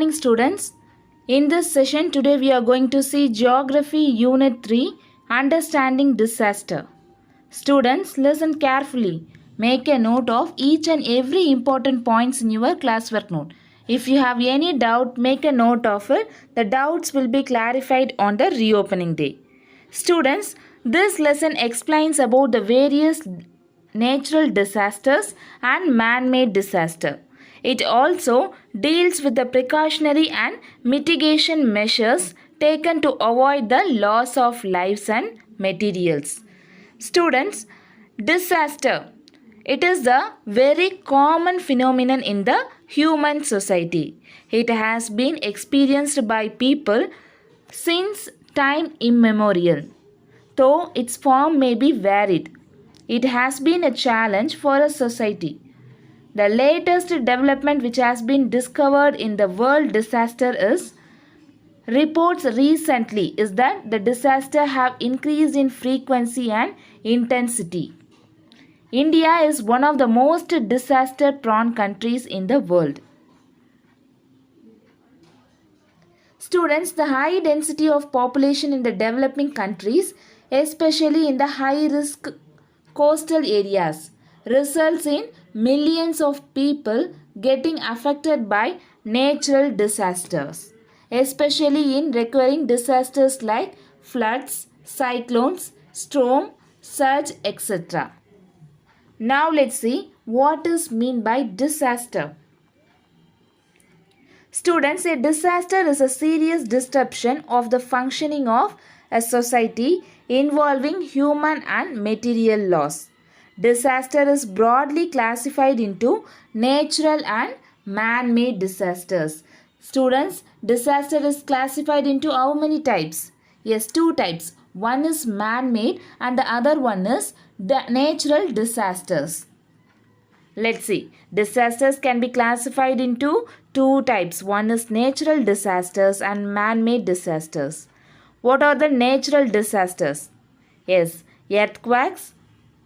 morning, students. In this session today we are going to see Geography Unit 3, Understanding Disaster. Students, listen carefully. Make a note of each and every important points in your classwork note. If you have any doubt, make a note of it. The doubts will be clarified on the reopening day. Students, this lesson explains about the various natural disasters and man-made disaster. It also deals with the precautionary and mitigation measures taken to avoid the loss of lives and materials. Students, disaster. It is a very common phenomenon in the human society. It has been experienced by people since time immemorial. Though its form may be varied, it has been a challenge for a society. The latest development which has been discovered in the world disaster is reports recently is that the disaster have increased in frequency and intensity. India is one of the most disaster prone countries in the world. Students, the high density of population in the developing countries, especially in the high risk coastal areas, results in millions of people getting affected by natural disasters, especially in recurring disasters like floods, cyclones, storm, surge, etc. Now let's see what is meant by disaster. Students, a disaster is a serious disruption of the functioning of a society involving human and material loss. Disaster is broadly classified into natural and man-made disasters. Students, disaster is classified into how many types? Yes, two types. One is man-made and the other one is the natural disasters. Let's see. Disasters can be classified into two types. One is natural disasters and man-made disasters. What are the natural disasters? Yes, earthquakes,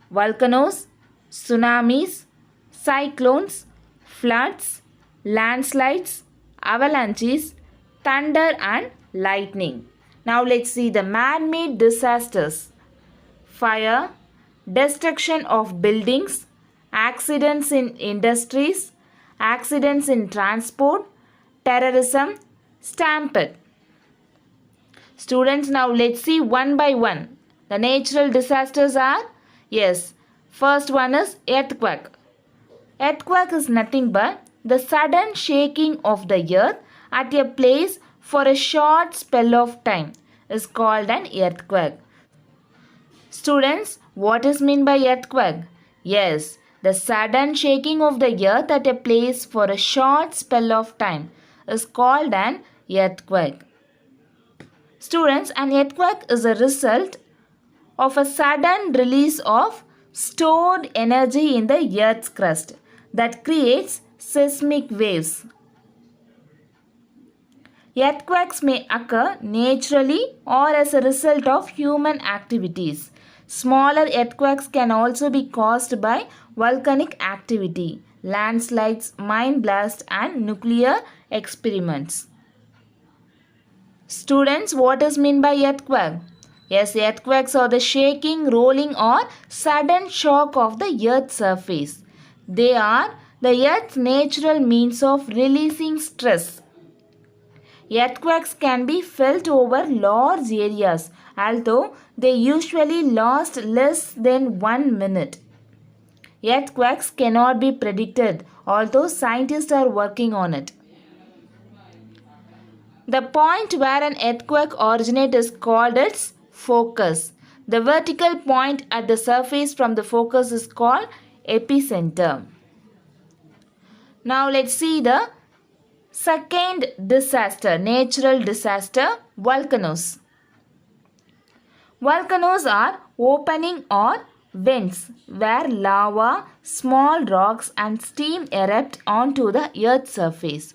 volcanoes, tsunamis, cyclones, floods, landslides, avalanches, thunder and lightning. Now let's see the man-made disasters. Fire, destruction of buildings, accidents in industries, accidents in transport, terrorism, stampede. Students, now let's see one by one. The natural disasters are, yes, first one is earthquake. Earthquake is nothing but the sudden shaking of the earth at a place for a short spell of time is called an earthquake. Students, what is meant by earthquake? Yes, the sudden shaking of the earth at a place for a short spell of time is called an earthquake. Students, an earthquake is a result of a sudden release of stored energy in the earth's crust that creates seismic waves. Earthquakes may occur naturally or as a result of human activities. Smaller earthquakes can also be caused by volcanic activity, landslides, mine blasts, and nuclear experiments. Students, what is meant by earthquake? Yes, earthquakes are the shaking, rolling, or sudden shock of the earth's surface. They are the earth's natural means of releasing stress. Earthquakes can be felt over large areas, although they usually last less than 1 minute. Earthquakes cannot be predicted, although scientists are working on it. The point where an earthquake originates is called its focus. The vertical point at the surface from the focus is called epicenter. Now let's see the second disaster, natural disaster, volcanoes. Volcanoes are opening or vents where lava, small rocks and steam erupt onto the earth's surface.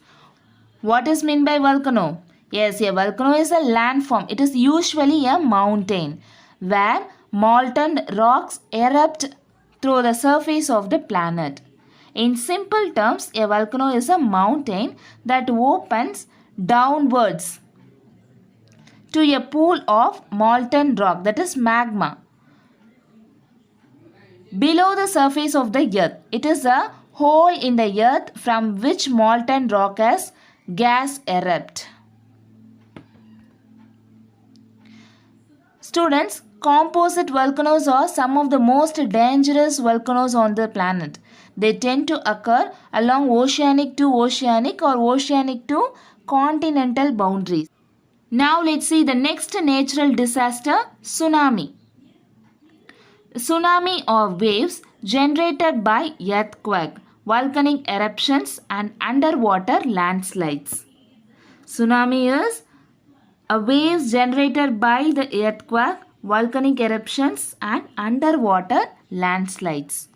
What is meant by volcano? Yes, a volcano is a landform. It is usually a mountain where molten rocks erupt through the surface of the planet. In simple terms, a volcano is a mountain that opens downwards to a pool of molten rock, that is magma, below the surface of the earth. It is a hole in the earth from which molten rock as gas erupt. Students, composite volcanoes are some of the most dangerous volcanoes on the planet. They tend to occur along oceanic to oceanic or oceanic to continental boundaries. Now let's see the next natural disaster, tsunami. Tsunami are waves generated by earthquake, volcanic eruptions and underwater landslides. Tsunami is a waves generated by the earthquake, volcanic eruptions and underwater landslides.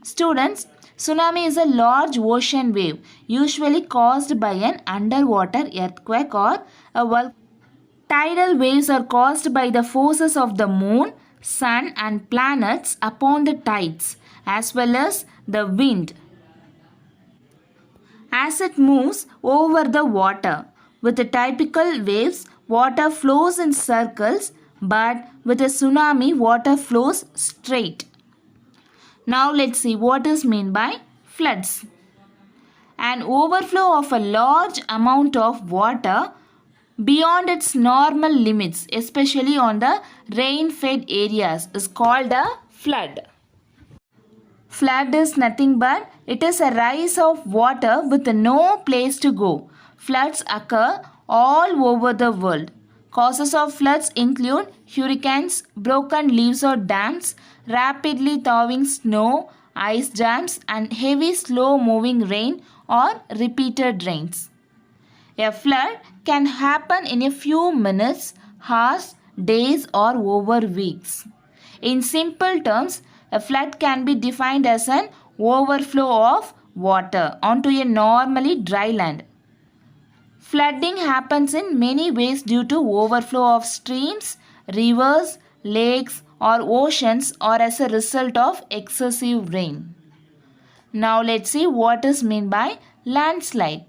Students, tsunami is a large ocean wave usually caused by an underwater earthquake or a volcano. Tidal waves are caused by the forces of the moon, sun and planets upon the tides as well as the wind as it moves over the water. With the typical waves, water flows in circles, but with a tsunami, water flows straight. Now let's see what is meant by floods. An overflow of a large amount of water beyond its normal limits, especially on the rain-fed areas, is called a flood. Flood is nothing but it is a rise of water with no place to go. Floods occur all over the world. Causes of floods include hurricanes, broken leaves or dams, rapidly thawing snow, ice jams, and heavy slow-moving rain or repeated rains. A flood can happen in a few minutes, hours, days, or over weeks. In simple terms, a flood can be defined as an overflow of water onto a normally dry land. Flooding happens in many ways due to overflow of streams, rivers, lakes, or oceans or as a result of excessive rain. Now let's see what is meant by landslide.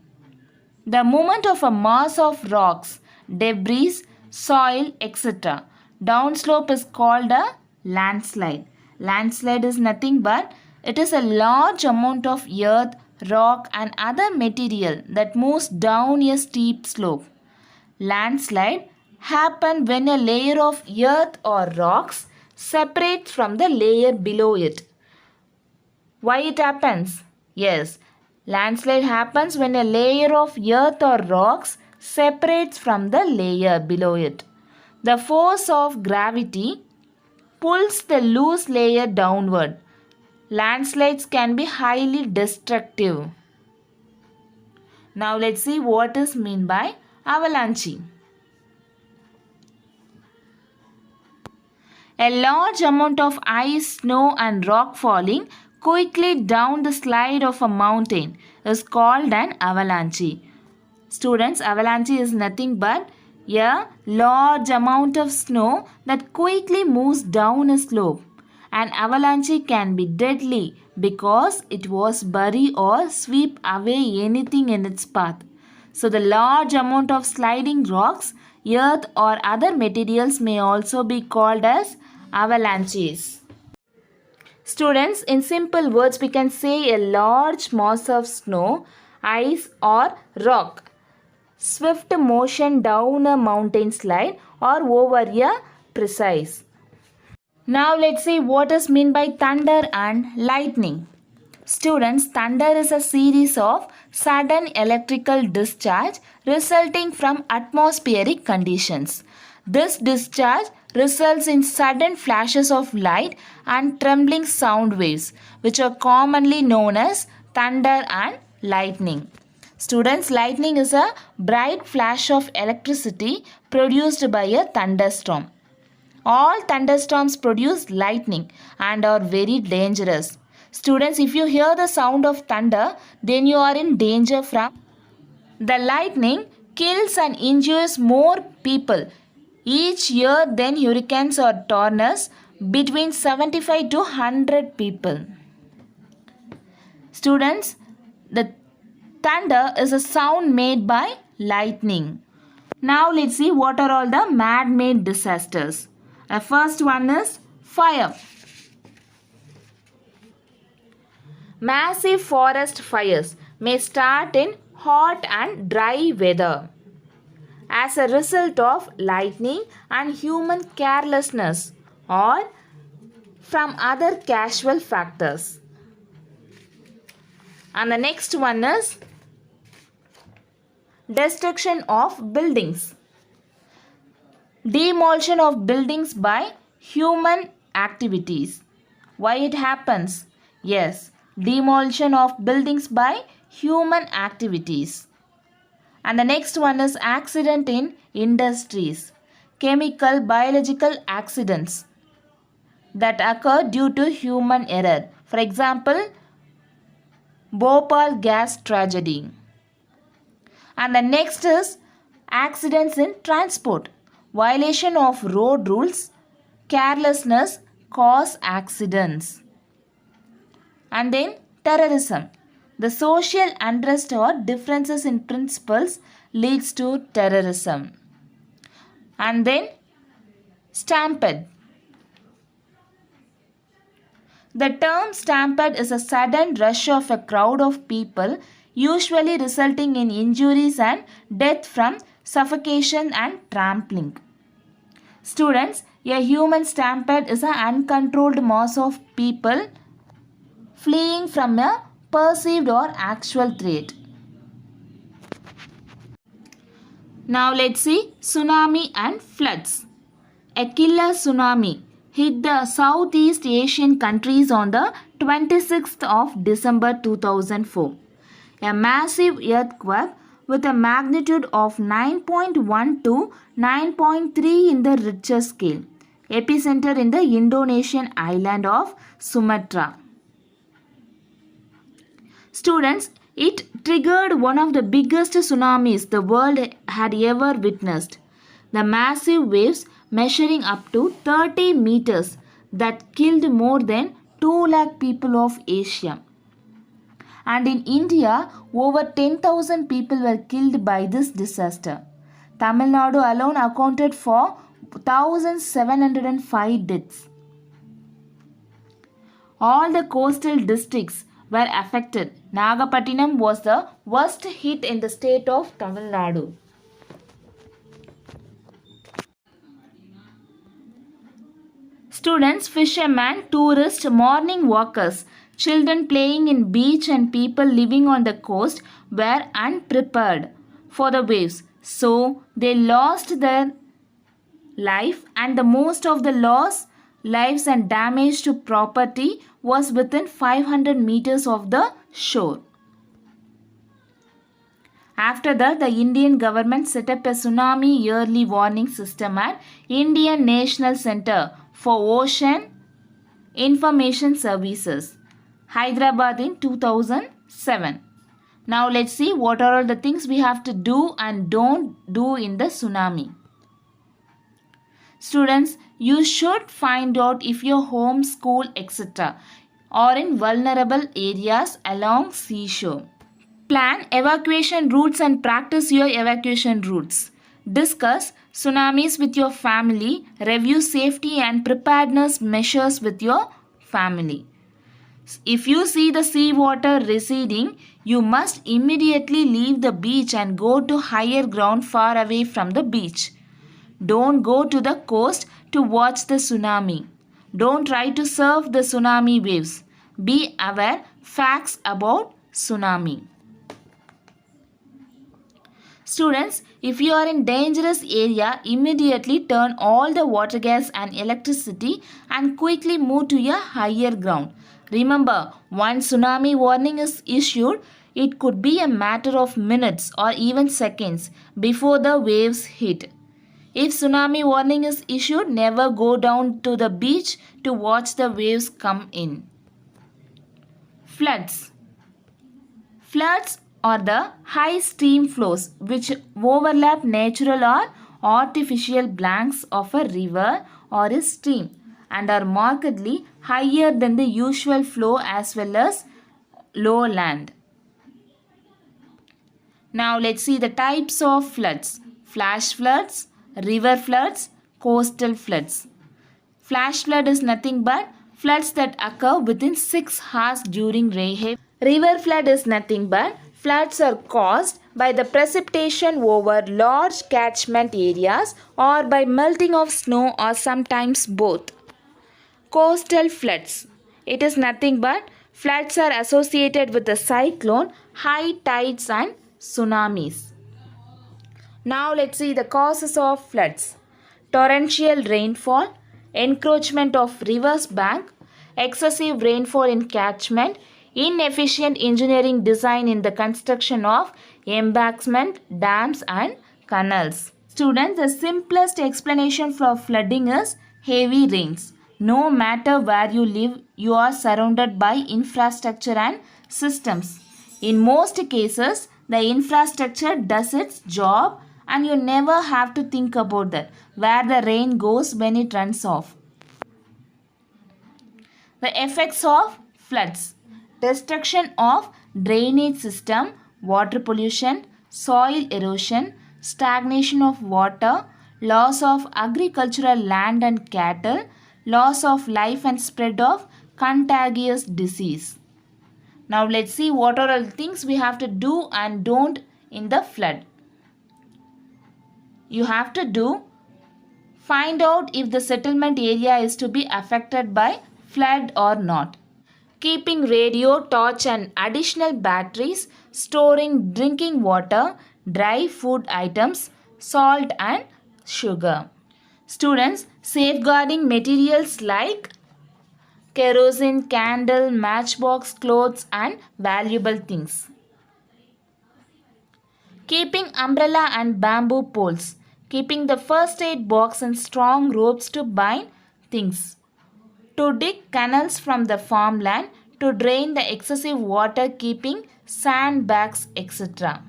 The movement of a mass of rocks, debris, soil, etc. downslope is called a landslide. Landslide is nothing but it is a large amount of earth, rock and other material that moves down a steep slope. Landslide happen when a layer of earth or rocks separates from the layer below it. Why it happens? Yes, landslide happens when a layer of earth or rocks separates from the layer below it. The force of gravity pulls the loose layer downward. Landslides can be highly destructive. Now let's see what is meant by avalanche. A large amount of ice, snow and rock falling quickly down the slide of a mountain is called an avalanche. Students, avalanche is nothing but a large amount of snow that quickly moves down a slope. An avalanche can be deadly because it was bury or sweep away anything in its path. So the large amount of sliding rocks, earth or other materials may also be called as avalanches. Students, in simple words we can say a large mass of snow, ice or rock. Swift motion down a mountain slide or over a precise. Now let's see what is meant by thunder and lightning. Students, thunder is a series of sudden electrical discharge resulting from atmospheric conditions. This discharge results in sudden flashes of light and trembling sound waves, which are commonly known as thunder and lightning. Students, lightning is a bright flash of electricity produced by a thunderstorm. All thunderstorms produce lightning and are very dangerous. Students, if you hear the sound of thunder, then you are in danger from the lightning kills and injures more people each year than hurricanes or tornadoes, between 75 to 100 people. Students, the thunder is a sound made by lightning. Now let's see what are all the man-made disasters. The first one is fire. Massive forest fires may start in hot and dry weather as a result of lightning and human carelessness or from other casual factors. And the next one is destruction of buildings. Demolition of buildings by human activities. Why it happens? Yes, demolition of buildings by human activities. And the next one is accident in industries. Chemical, biological accidents that occur due to human error. For example, Bhopal gas tragedy. And the next is accidents in transport. Violation of road rules, carelessness cause accidents. And then terrorism. The social unrest or differences in principles leads to terrorism. And then stampede. The term stampede is a sudden rush of a crowd of people, usually resulting in injuries and death from suffocation and trampling. Students, a human stampede is an uncontrolled mass of people fleeing from a perceived or actual threat. Now let's see tsunami and floods. A killer tsunami hit the Southeast Asian countries on the 26th of December 2004. A massive earthquake with a magnitude of 9.1 to 9.3 in the Richter scale. Epicenter in the Indonesian island of Sumatra. Students, it triggered one of the biggest tsunamis the world had ever witnessed. The massive waves measuring up to 30 meters that killed more than 2 lakh people of Asia. And in India, over 10,000 people were killed by this disaster. Tamil Nadu alone accounted for 1,705 deaths. All the coastal districts were affected. Nagapattinam was the worst hit in the state of Tamil Nadu. Students, fishermen, tourists, morning walkers, children playing in beach and people living on the coast were unprepared for the waves. So they lost their life, and the most of the lives and damage to property was within 500 meters of the shore. After that, the Indian government set up a tsunami yearly warning system at Indian National Center for Ocean Information Services, Hyderabad in 2007. Now let's see what are all the things we have to do and don't do in the tsunami. Students, you should find out if your home, school, etc. are in vulnerable areas along seashore. Plan evacuation routes and practice your evacuation routes. Discuss tsunamis with your family. Review safety and preparedness measures with your family. If you see the seawater receding, you must immediately leave the beach and go to higher ground far away from the beach. Don't go to the coast to watch the tsunami. Don't try to surf the tsunami waves. Be aware facts about tsunami. Students, if you are in dangerous area, immediately turn all the water gas and electricity and quickly move to a higher ground. Remember, once tsunami warning is issued, it could be a matter of minutes or even seconds before the waves hit. If tsunami warning is issued, never go down to the beach to watch the waves come in. Floods. Floods are the high stream flows which overlap natural or artificial banks of a river or a stream and are markedly higher than the usual flow as well as lowland. Now let's see the types of floods. Flash floods, river floods, coastal floods. Flash flood is nothing but floods that occur within 6 hours during rain. River flood is nothing but floods are caused by the precipitation over large catchment areas or by melting of snow or sometimes both. Coastal floods. It is nothing but floods are associated with the cyclone, high tides and tsunamis. Now let's see the causes of floods. Torrential rainfall, encroachment of rivers bank, excessive rainfall in catchment, inefficient engineering design in the construction of embankment, dams and canals. Students, the simplest explanation for flooding is heavy rains. No matter where you live, you are surrounded by infrastructure and systems. In most cases, the infrastructure does its job and you never have to think about that, where the rain goes when it runs off. The effects of floods. Destruction of drainage system, water pollution, soil erosion, stagnation of water, loss of agricultural land and cattle, loss of life and spread of contagious disease. Now let's see what are all the things we have to do and don't in the flood. You have to do, find out if the settlement area is to be affected by flood or not. Keeping radio, torch and additional batteries, storing drinking water, dry food items, salt and sugar. Students, safeguarding materials like kerosene, candle, matchbox, clothes and valuable things. Keeping umbrella and bamboo poles. Keeping the first aid box and strong ropes to bind things. To dig canals from the farmland, to drain the excessive water, keeping sandbags, etc.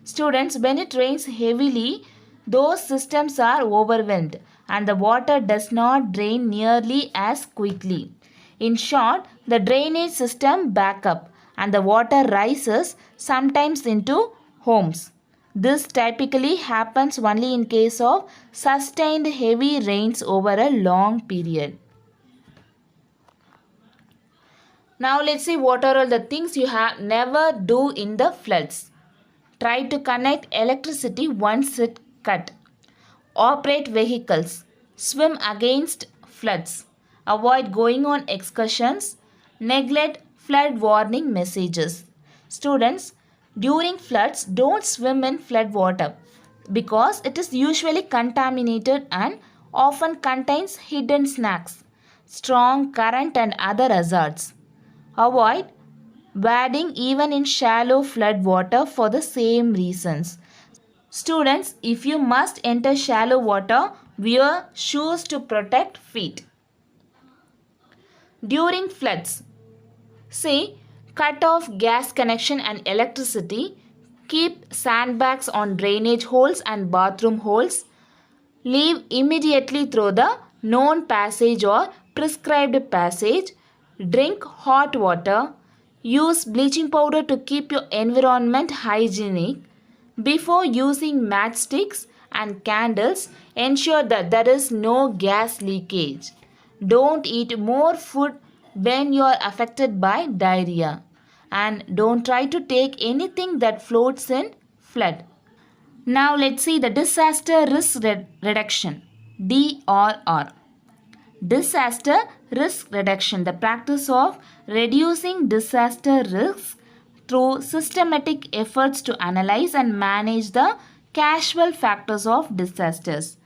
Students, when it rains heavily, those systems are overwhelmed and the water does not drain nearly as quickly. In short, the drainage system back up and the water rises sometimes into homes. This typically happens only in case of sustained heavy rains over a long period. Now let's see what are all the things you have never do in the floods. Try to connect electricity once it cut. Operate vehicles. Swim against floods. Avoid going on excursions. Neglect flood warning messages. Students, during floods, don't swim in flood water because it is usually contaminated and often contains hidden snakes, strong current and other hazards. Avoid wading even in shallow flood water for the same reasons. Students, if you must enter shallow water, wear shoes to protect feet. During floods, say, cut off gas connection and electricity, keep sandbags on drainage holes and bathroom holes, leave immediately through the known passage or prescribed passage, drink hot water, use bleaching powder to keep your environment hygienic. Before using matchsticks and candles, ensure that there is no gas leakage. Don't eat more food when you are affected by diarrhea. And don't try to take anything that floats in flood. Now let's see the disaster risk reduction, DRR. Disaster risk reduction, the practice of reducing disaster risks through systematic efforts to analyze and manage the casual factors of disasters.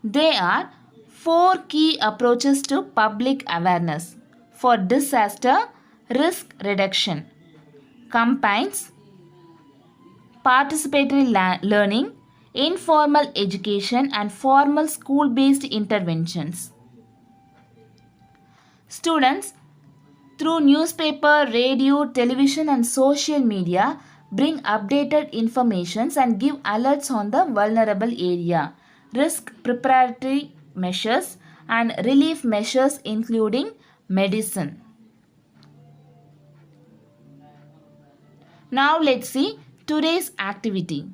There are 4 key approaches to public awareness for disaster risk reduction. Combines participatory learning, informal education and formal school-based interventions. Students, through newspaper, radio, television and social media, bring updated information and give alerts on the vulnerable area, risk preparatory measures and relief measures including medicine. Now let's see today's activity.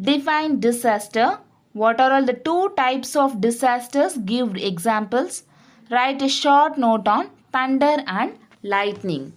Define disaster. What are all the two types of disasters? Give examples. Write a short note on thunder and lightning.